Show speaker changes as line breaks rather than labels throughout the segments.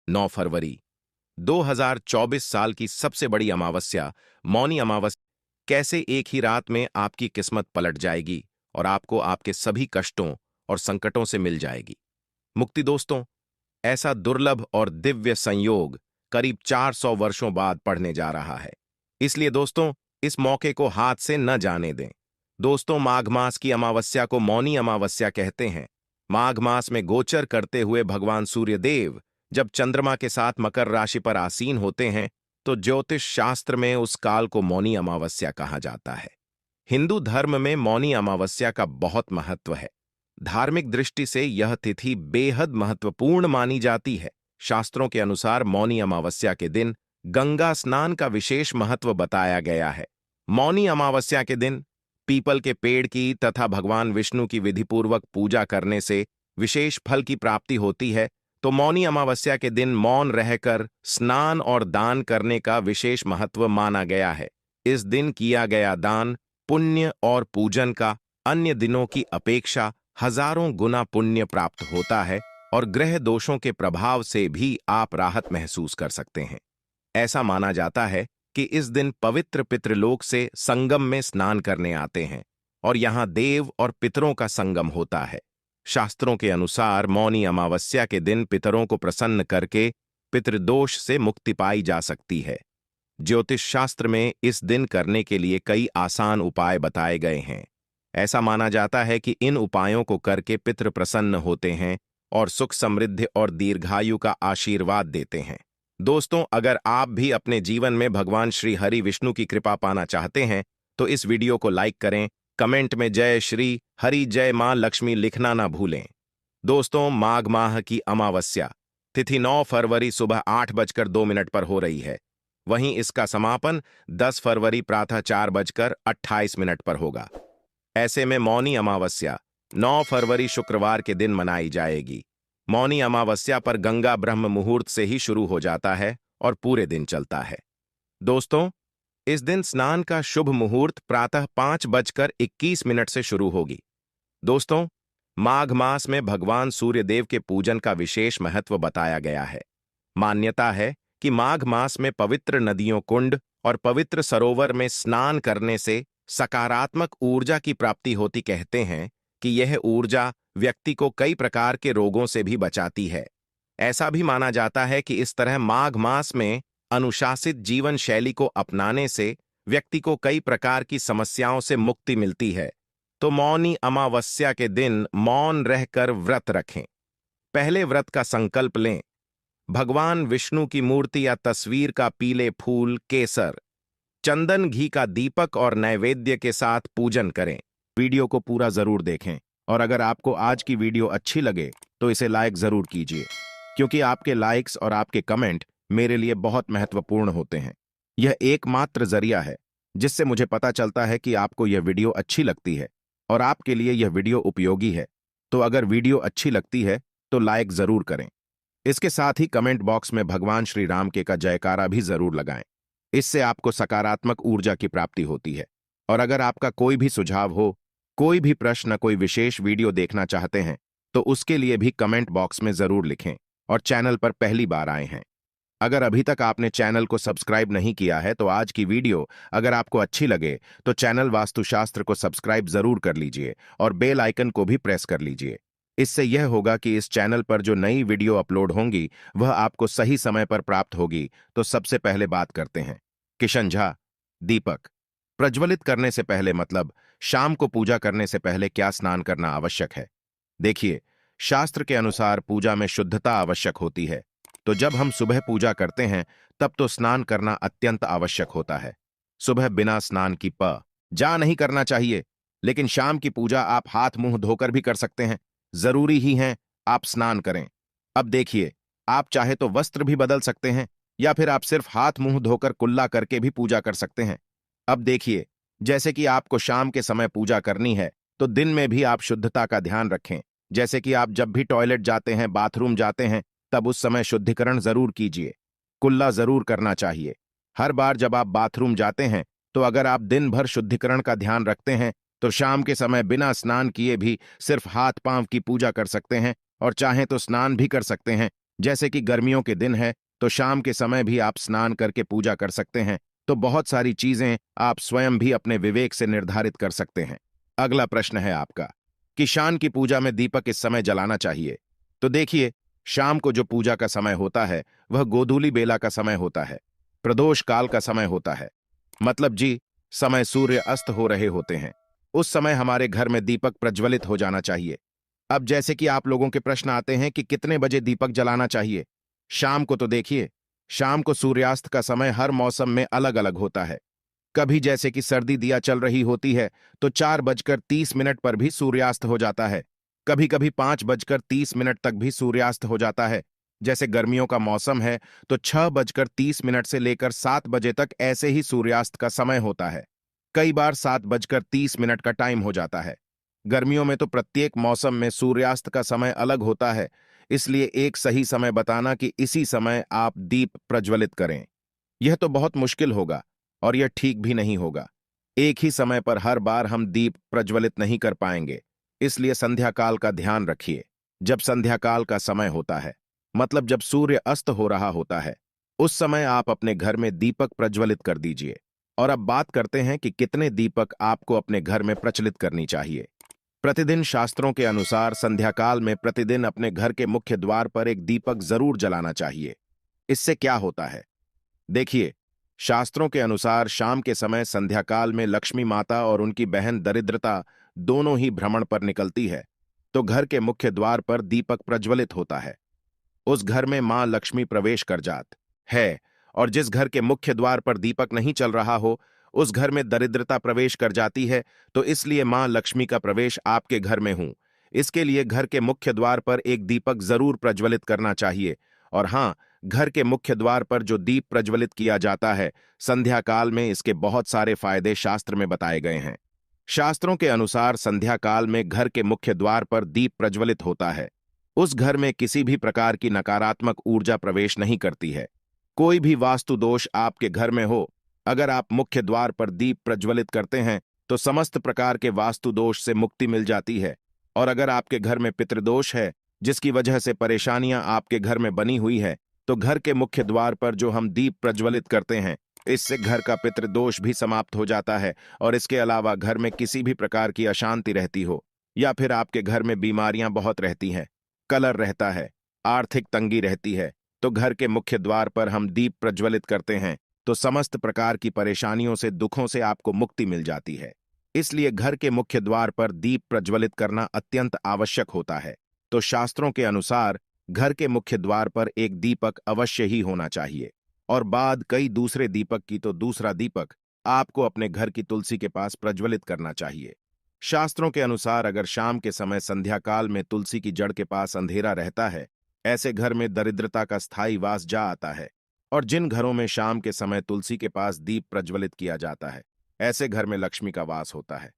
9 फरवरी 2024 साल की सबसे बड़ी अमावस्या, मौनी अमावस्या। कैसे एक ही रात में आपकी किस्मत पलट जाएगी और आपको आपके सभी कष्टों और संकटों से मिल जाएगी मुक्ति। दोस्तों, ऐसा दुर्लभ और दिव्य संयोग करीब 400 वर्षों बाद पड़ने जा रहा है। इसलिए दोस्तों, इस मौके को हाथ से न जाने दें। दोस्तों, माघ मास की अमावस्या को मौनी अमावस्या कहते हैं। माघ मास में गोचर करते हुए भगवान सूर्यदेव जब चंद्रमा के साथ मकर राशि पर आसीन होते हैं, तो ज्योतिष शास्त्र में उस काल को मौनी अमावस्या कहा जाता है। हिंदू धर्म में मौनी अमावस्या का बहुत महत्व है। धार्मिक दृष्टि से यह तिथि बेहद महत्वपूर्ण मानी जाती है। शास्त्रों के अनुसार मौनी अमावस्या के दिन गंगा स्नान का विशेष महत्व बताया गया है। मौनी अमावस्या के दिन पीपल के पेड़ की तथा भगवान विष्णु की विधिपूर्वक पूजा करने से विशेष फल की प्राप्ति होती है। तो मौनी अमावस्या के दिन मौन रहकर स्नान और दान करने का विशेष महत्व माना गया है। इस दिन किया गया दान, पुण्य और पूजन का अन्य दिनों की अपेक्षा हजारों गुना पुण्य प्राप्त होता है और ग्रह दोषों के प्रभाव से भी आप राहत महसूस कर सकते हैं। ऐसा माना जाता है कि इस दिन पवित्र पितृलोक से संगम में स्नान करने आते हैं और यहाँ देव और पितरों का संगम होता है। शास्त्रों के अनुसार मौनी अमावस्या के दिन पितरों को प्रसन्न करके पितृदोष से मुक्ति पाई जा सकती है। ज्योतिष शास्त्र में इस दिन करने के लिए कई आसान उपाय बताए गए हैं। ऐसा माना जाता है कि इन उपायों को करके पितृ प्रसन्न होते हैं और सुख समृद्धि और दीर्घायु का आशीर्वाद देते हैं। दोस्तों, अगर आप भी अपने जीवन में भगवान श्री हरि विष्णु की कृपा पाना चाहते हैं तो इस वीडियो को लाइक करें, कमेंट में जय श्री हरि जय मां लक्ष्मी लिखना ना भूलें। दोस्तों, माघ माह की अमावस्या तिथि 9 फरवरी सुबह 8:02 पर हो रही है। वहीं इसका समापन 10 फरवरी प्रातः 4:28 पर होगा। ऐसे में मौनी अमावस्या 9 फरवरी शुक्रवार के दिन मनाई जाएगी। मौनी अमावस्या पर गंगा ब्रह्म मुहूर्त से ही शुरू हो जाता है और पूरे दिन चलता है। दोस्तों, इस दिन स्नान का शुभ मुहूर्त प्रातः 5:21 से शुरू होगी। दोस्तों, माघ मास में भगवान सूर्यदेव के पूजन का विशेष महत्व बताया गया है। मान्यता है कि माघ मास में पवित्र नदियों, कुंड और पवित्र सरोवर में स्नान करने से सकारात्मक ऊर्जा की प्राप्ति होती। कहते हैं कि यह ऊर्जा व्यक्ति को कई प्रकार के रोगों से भी बचाती है। ऐसा भी माना जाता है कि इस तरह माघ मास में अनुशासित जीवन शैली को अपनाने से व्यक्ति को कई प्रकार की समस्याओं से मुक्ति मिलती है। तो मौनी अमावस्या के दिन मौन रहकर व्रत रखें। पहले व्रत का संकल्प लें। भगवान विष्णु की मूर्ति या तस्वीर का पीले फूल, केसर, चंदन, घी का दीपक और नैवेद्य के साथ पूजन करें। वीडियो को पूरा जरूर देखें और अगर आपको आज की वीडियो अच्छी लगे तो इसे लाइक जरूर कीजिए, क्योंकि आपके लाइक्स और आपके कमेंट मेरे लिए बहुत महत्वपूर्ण होते हैं। यह एकमात्र जरिया है जिससे मुझे पता चलता है कि आपको यह वीडियो अच्छी लगती है और आपके लिए यह वीडियो उपयोगी है। तो अगर वीडियो अच्छी लगती है तो लाइक जरूर करें। इसके साथ ही कमेंट बॉक्स में भगवान श्री राम के का जयकारा भी जरूर लगाएं। इससे आपको सकारात्मक ऊर्जा की प्राप्ति होती है। और अगर आपका कोई भी सुझाव हो, कोई भी प्रश्न, कोई विशेष वीडियो देखना चाहते हैं तो उसके लिए भी कमेंट बॉक्स में जरूर लिखें। और चैनल पर पहली बार आए हैं, अगर अभी तक आपने चैनल को सब्सक्राइब नहीं किया है तो आज की वीडियो अगर आपको अच्छी लगे तो चैनल वास्तुशास्त्र को सब्सक्राइब जरूर कर लीजिए और बेल आइकन को भी प्रेस कर लीजिए। इससे यह होगा कि इस चैनल पर जो नई वीडियो अपलोड होंगी वह आपको सही समय पर प्राप्त होगी। तो सबसे पहले बात करते हैं किशन झा, दीपक प्रज्वलित करने से पहले मतलब शाम को पूजा करने से पहले क्या स्नान करना आवश्यक है। देखिए, शास्त्र के अनुसार पूजा में शुद्धता आवश्यक होती है। तो जब हम सुबह पूजा करते हैं तब तो स्नान करना अत्यंत आवश्यक होता है। सुबह बिना स्नान की जा नहीं करना चाहिए, लेकिन शाम की पूजा आप हाथ मुंह धोकर भी कर सकते हैं। जरूरी ही है आप स्नान करें। अब देखिए, आप चाहे तो वस्त्र भी बदल सकते हैं या फिर आप सिर्फ हाथ मुंह धोकर कुल्ला करके भी पूजा कर सकते हैं। अब देखिए, जैसे कि आपको शाम के समय पूजा करनी है तो दिन में भी आप शुद्धता का ध्यान रखें। जैसे कि आप जब भी टॉयलेट जाते हैं, बाथरूम जाते हैं, तब उस समय शुद्धिकरण जरूर कीजिए। कुल्ला जरूर करना चाहिए। हर बार जब आप बाथरूम जाते हैं तो अगर आप दिन भर शुद्धिकरण का ध्यान रखते हैं तो शाम के समय बिना स्नान किए भी सिर्फ हाथ पांव की पूजा कर सकते हैं और चाहें तो स्नान भी कर सकते हैं जैसे कि गर्मियों के दिन है तो शाम के समय भी आप स्नान करके पूजा कर सकते हैं। तो बहुत सारी चीजें आप स्वयं भी अपने विवेक से निर्धारित कर सकते हैं। अगला प्रश्न है आपका कि शाम की पूजा में दीपक इस समय जलाना चाहिए। तो देखिए, शाम को जो पूजा का समय होता है वह गोधूली बेला का समय होता है, प्रदोष काल का समय होता है। मतलब जी, समय सूर्य अस्त हो रहे होते हैं। उस समय हमारे घर में दीपक प्रज्वलित हो जाना चाहिए। अब जैसे कि आप लोगों के प्रश्न आते हैं कि कितने बजे दीपक जलाना चाहिए। शाम को तो देखिए, शाम को सूर्यास्त का समय हर मौसम में अलग अलग होता है। कभी जैसे कि सर्दी दिया चल रही होती है तो 4:30 पर भी सूर्यास्त हो जाता है। कभी कभी 5:30 तक भी सूर्यास्त हो जाता है। जैसे गर्मियों का मौसम है तो 6:30 से लेकर 7 बजे तक ऐसे ही सूर्यास्त का समय होता है। कई बार 7:30 का टाइम हो जाता है। गर्मियों में तो प्रत्येक मौसम में सूर्यास्त का समय अलग होता है, इसलिए एक सही समय बताना कि इसी समय आप दीप प्रज्वलित करें, यह तो बहुत मुश्किल होगा और यह ठीक भी नहीं होगा। एक ही समय पर हर बार हम दीप प्रज्वलित नहीं कर पाएंगे, इसलिए संध्या काल का ध्यान रखिए। जब संध्या काल का समय होता है, मतलब जब सूर्य अस्त हो रहा होता है, उस समय आप अपने घर में दीपक प्रज्वलित कर दीजिए। और अब बात करते हैं कि कितने दीपक आपको अपने घर में प्रचलित करनी चाहिए। प्रतिदिन शास्त्रों के अनुसार संध्या काल में प्रतिदिन अपने घर के मुख्य द्वार पर एक दीपक जरूर जलाना चाहिए। इससे क्या होता है, देखिए, शास्त्रों के अनुसार शाम के समय संध्या काल में लक्ष्मी माता और उनकी बहन दरिद्रता दोनों ही भ्रमण पर निकलती है। तो घर के मुख्य द्वार पर दीपक प्रज्वलित होता है, उस घर में मां लक्ष्मी प्रवेश कर जात है। और जिस घर के मुख्य द्वार पर दीपक नहीं चल रहा हो, उस घर में दरिद्रता प्रवेश कर जाती है। तो इसलिए मां लक्ष्मी का प्रवेश आपके घर में हूं, इसके लिए घर के मुख्य द्वार पर एक दीपक जरूर प्रज्वलित करना चाहिए। और हाँ, घर के मुख्य द्वार पर जो दीप प्रज्वलित किया जाता है संध्या काल में, इसके बहुत सारे फायदे शास्त्र में बताए गए हैं। शास्त्रों के अनुसार संध्या काल में घर के मुख्य द्वार पर दीप प्रज्वलित होता है, उस घर में किसी भी प्रकार की नकारात्मक ऊर्जा प्रवेश नहीं करती है। कोई भी वास्तु दोष आपके घर में हो, अगर आप मुख्य द्वार पर दीप प्रज्वलित करते हैं तो समस्त प्रकार के वास्तु दोष से मुक्ति मिल जाती है। और अगर आपके घर में पितृदोष है, जिसकी वजह से परेशानियां आपके घर में बनी हुई है, तो घर के मुख्य द्वार पर जो हम दीप प्रज्वलित करते हैं, इससे घर का पितृदोष भी समाप्त हो जाता है। और इसके अलावा घर में किसी भी प्रकार की अशांति रहती हो, या फिर आपके घर में बीमारियां बहुत रहती हैं, कलर रहता है, आर्थिक तंगी रहती है, तो घर के मुख्य द्वार पर हम दीप प्रज्वलित करते हैं तो समस्त प्रकार की परेशानियों से, दुखों से आपको मुक्ति मिल जाती है। इसलिए घर के मुख्य द्वार पर दीप प्रज्वलित करना अत्यंत आवश्यक होता है। तो शास्त्रों के अनुसार घर के मुख्य द्वार पर एक दीपक अवश्य ही होना चाहिए। और बाद कई दूसरे दीपक की तो दूसरा दीपक आपको अपने घर की तुलसी के पास प्रज्वलित करना चाहिए। शास्त्रों के अनुसार अगर शाम के समय संध्या काल में तुलसी की जड़ के पास अंधेरा रहता है, ऐसे घर में दरिद्रता का स्थायी वास जा आता है। और जिन घरों में शाम के समय तुलसी के पास दीप प्रज्वलित किया जाता है, ऐसे घर में लक्ष्मी का वास होता है।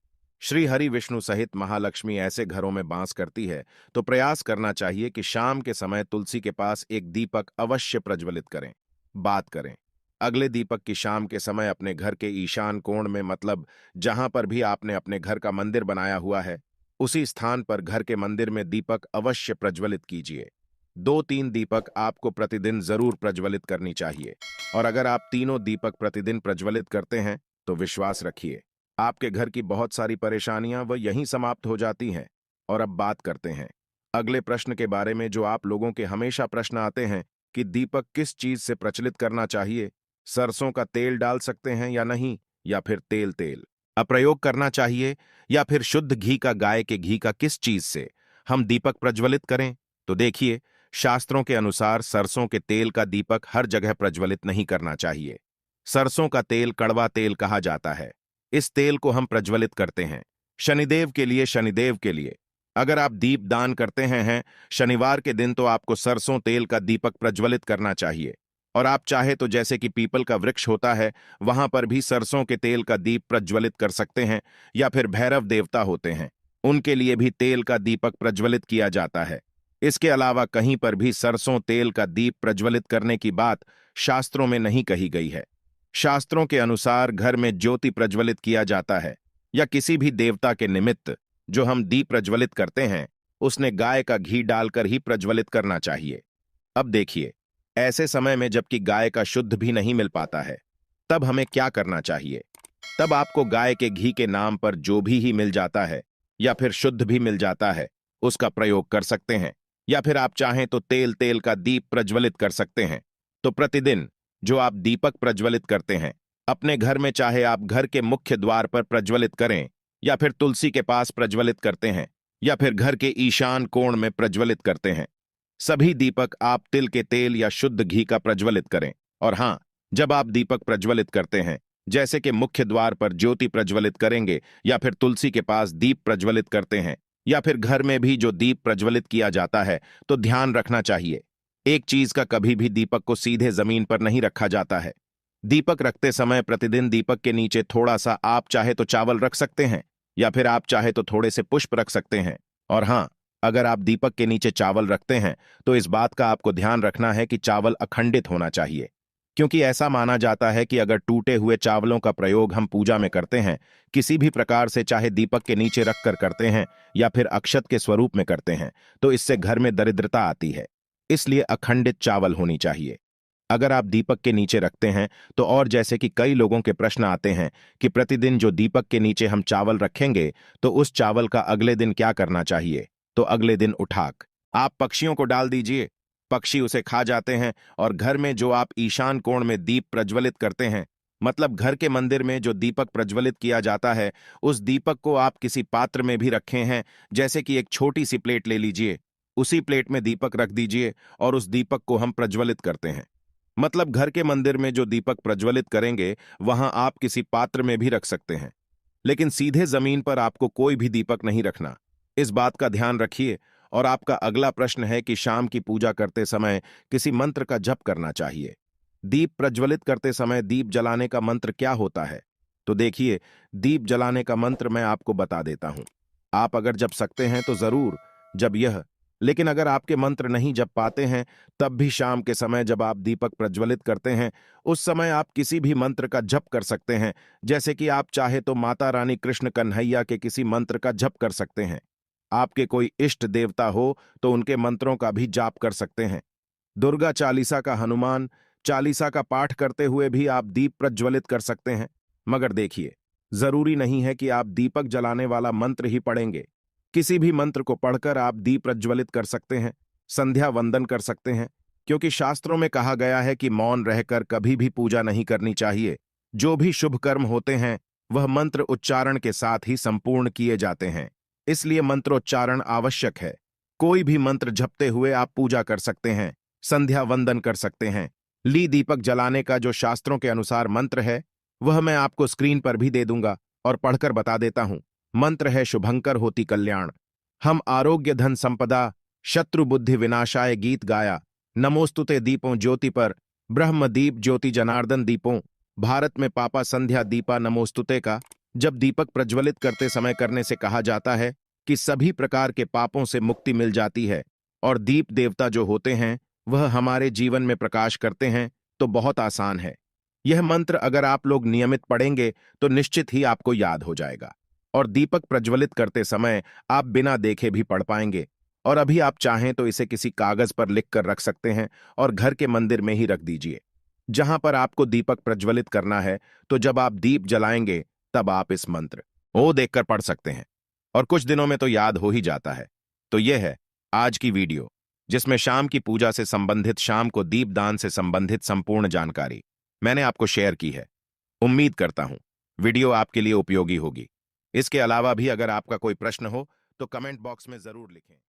श्री हरि विष्णु सहित महालक्ष्मी ऐसे घरों में वास करती है। तो प्रयास करना चाहिए कि शाम के समय तुलसी के पास एक दीपक अवश्य प्रज्वलित करें। बात करें अगले दीपक की, शाम के समय अपने घर के ईशान कोण में, मतलब जहां पर भी आपने अपने घर का मंदिर बनाया हुआ है, उसी स्थान पर घर के मंदिर में दीपक अवश्य प्रज्वलित कीजिए। 2-3 दीपक आपको प्रतिदिन जरूर प्रज्वलित करनी चाहिए। और अगर आप तीनों दीपक प्रतिदिन प्रज्वलित करते हैं तो विश्वास रखिए, आपके घर की बहुत सारी परेशानियां वह यहीं समाप्त हो जाती हैं। और अब बात करते हैं अगले प्रश्न के बारे में, जो आप लोगों के हमेशा प्रश्न आते हैं कि दीपक किस चीज से प्रचलित करना चाहिए। सरसों का तेल डाल सकते हैं या नहीं, या फिर तेल तेल अप्रयोग करना चाहिए, या फिर शुद्ध घी का, गाय के घी का, किस चीज से हम दीपक प्रज्वलित करें। तो देखिए, शास्त्रों के अनुसार सरसों के तेल का दीपक हर जगह प्रज्वलित नहीं करना चाहिए। सरसों का तेल कड़वा तेल कहा जाता है। इस तेल को हम प्रज्वलित करते हैं शनिदेव के लिए, शनिदेव के लिए। अगर आप दीप दान करते हैं शनिवार के दिन, तो आपको सरसों तेल का दीपक प्रज्वलित करना चाहिए। और आप चाहे तो जैसे कि पीपल का वृक्ष होता है, वहां पर भी सरसों के तेल का दीप प्रज्वलित कर सकते हैं। या फिर भैरव देवता होते हैं, उनके लिए भी तेल का दीपक प्रज्वलित किया जाता है। इसके अलावा कहीं पर भी सरसों तेल का दीप प्रज्वलित करने की बात शास्त्रों में नहीं कही गई है। शास्त्रों के अनुसार घर में ज्योति प्रज्वलित किया जाता है, या किसी भी देवता के निमित्त जो हम दीप प्रज्वलित करते हैं, उसने गाय का घी डालकर ही प्रज्वलित करना चाहिए। अब देखिए, ऐसे समय में जबकि गाय का शुद्ध भी नहीं मिल पाता है, तब हमें क्या करना चाहिए? तब आपको गाय के घी के नाम पर जो भी ही मिल जाता है या फिर शुद्ध भी मिल जाता है, उसका प्रयोग कर सकते हैं। या फिर आप चाहें तो तेल तेल का दीप प्रज्वलित कर सकते हैं। तो प्रतिदिन जो आप दीपक प्रज्वलित करते हैं, अपने घर में चाहे आप घर के मुख्य द्वार पर प्रज्वलित करें या फिर तुलसी के पास प्रज्वलित करते हैं या फिर घर के ईशान कोण में प्रज्वलित करते हैं, सभी दीपक आप तिल के तेल या शुद्ध घी का प्रज्वलित करें। और हां, जब आप दीपक प्रज्वलित करते हैं, जैसे कि मुख्य द्वार पर ज्योति प्रज्वलित करेंगे या फिर तुलसी के पास दीप प्रज्वलित करते हैं या फिर घर में भी जो दीप प्रज्वलित किया जाता है, तो ध्यान रखना चाहिए, एक चीज का कभी भी दीपक को सीधे जमीन पर नहीं रखा जाता है। दीपक रखते समय प्रतिदिन दीपक के नीचे थोड़ा सा आप चाहे तो चावल रख सकते हैं या फिर आप चाहे तो थोड़े से पुष्प रख सकते हैं। और हां, अगर आप दीपक के नीचे चावल रखते हैं तो इस बात का आपको ध्यान रखना है कि चावल अखंडित होना चाहिए, क्योंकि ऐसा माना जाता है कि अगर टूटे हुए चावलों का प्रयोग हम पूजा में करते हैं, किसी भी प्रकार से चाहे दीपक के नीचे रखकर करते हैं या फिर अक्षत के स्वरूप में करते हैं, तो इससे घर में दरिद्रता आती है। इसलिए अखंडित चावल होनी चाहिए। अगर आप दीपक के नीचे रखते हैं तो, और जैसे कि कई लोगों के प्रश्न आते हैं कि प्रतिदिन जो दीपक के नीचे हम चावल रखेंगे तो उस चावल का अगले दिन क्या करना चाहिए, तो अगले दिन उठाक आप पक्षियों को डाल दीजिए, पक्षी उसे खा जाते हैं। और घर में जो आप ईशान कोण में दीप प्रज्वलित करते हैं, मतलब घर के मंदिर में जो दीपक प्रज्वलित किया जाता है, उस दीपक को आप किसी पात्र में भी रखे हैं, जैसे कि एक छोटी सी प्लेट ले लीजिए, उसी प्लेट में दीपक रख दीजिए और उस दीपक को हम प्रज्वलित करते हैं। मतलब घर के मंदिर में जो दीपक प्रज्वलित करेंगे वहां आप किसी पात्र में भी रख सकते हैं, लेकिन सीधे जमीन पर आपको कोई भी दीपक नहीं रखना, इस बात का ध्यान रखिए। और आपका अगला प्रश्न है कि शाम की पूजा करते समय किसी मंत्र का जप करना चाहिए। दीप प्रज्वलित करते समय दीप जलाने का मंत्र क्या होता है? तो देखिए, दीप जलाने का मंत्र मैं आपको बता देता हूं। आप अगर जप सकते हैं तो जरूर जब यह, लेकिन अगर आपके मंत्र नहीं जप पाते हैं, तब भी शाम के समय जब आप दीपक प्रज्वलित करते हैं, उस समय आप किसी भी मंत्र का जप कर सकते हैं। जैसे कि आप चाहे तो माता रानी कृष्ण कन्हैया के किसी मंत्र का जप कर सकते हैं। आपके कोई इष्ट देवता हो तो उनके मंत्रों का भी जाप कर सकते हैं। दुर्गा चालीसा का, हनुमान चालीसा का पाठ करते हुए भी आप दीप प्रज्वलित कर सकते हैं। मगर देखिए, जरूरी नहीं है कि आप दीपक जलाने वाला मंत्र ही पढ़ेंगे। किसी भी मंत्र को पढ़कर आप दीप प्रज्वलित कर सकते हैं, संध्या वंदन कर सकते हैं, क्योंकि शास्त्रों में कहा गया है कि मौन रहकर कभी भी पूजा नहीं करनी चाहिए। जो भी शुभ कर्म होते हैं वह मंत्र उच्चारण के साथ ही संपूर्ण किए जाते हैं, इसलिए मंत्रोच्चारण आवश्यक है। कोई भी मंत्र जपते हुए आप पूजा कर सकते हैं, संध्या वंदन कर सकते हैं। ली दीपक जलाने का जो शास्त्रों के अनुसार मंत्र है, वह मैं आपको स्क्रीन पर भी दे दूंगा और पढ़कर बता देता हूं। मंत्र है शुभंकर होती कल्याण, हम आरोग्य धन संपदा, शत्रु बुद्धि विनाशाय गीत गाया, नमोस्तुते दीपों ज्योति पर, ब्रह्म दीप ज्योति जनार्दन दीपों, भारत में पापा संध्या दीपा नमोस्तुते का जब दीपक प्रज्वलित करते समय करने से कहा जाता है कि सभी प्रकार के पापों से मुक्ति मिल जाती है और दीप देवता जो होते हैं वह हमारे जीवन में प्रकाश करते हैं। तो बहुत आसान है, यह मंत्र अगर आप लोग नियमित पढ़ेंगे तो निश्चित ही आपको याद हो जाएगा और दीपक प्रज्वलित करते समय आप बिना देखे भी पढ़ पाएंगे। और अभी आप चाहें तो इसे किसी कागज पर लिख कर रख सकते हैं और घर के मंदिर में ही रख दीजिए जहां पर आपको दीपक प्रज्वलित करना है। तो जब आप दीप जलाएंगे तब आप इस मंत्र ओ देखकर पढ़ सकते हैं और कुछ दिनों में तो याद हो ही जाता है। तो यह है आज की वीडियो, जिसमें शाम की पूजा से संबंधित, शाम को दीपदान से संबंधित संपूर्ण जानकारी मैंने आपको शेयर की है। उम्मीद करता हूं वीडियो आपके लिए उपयोगी होगी। इसके अलावा भी अगर आपका कोई प्रश्न हो तो कमेंट बॉक्स में जरूर लिखें।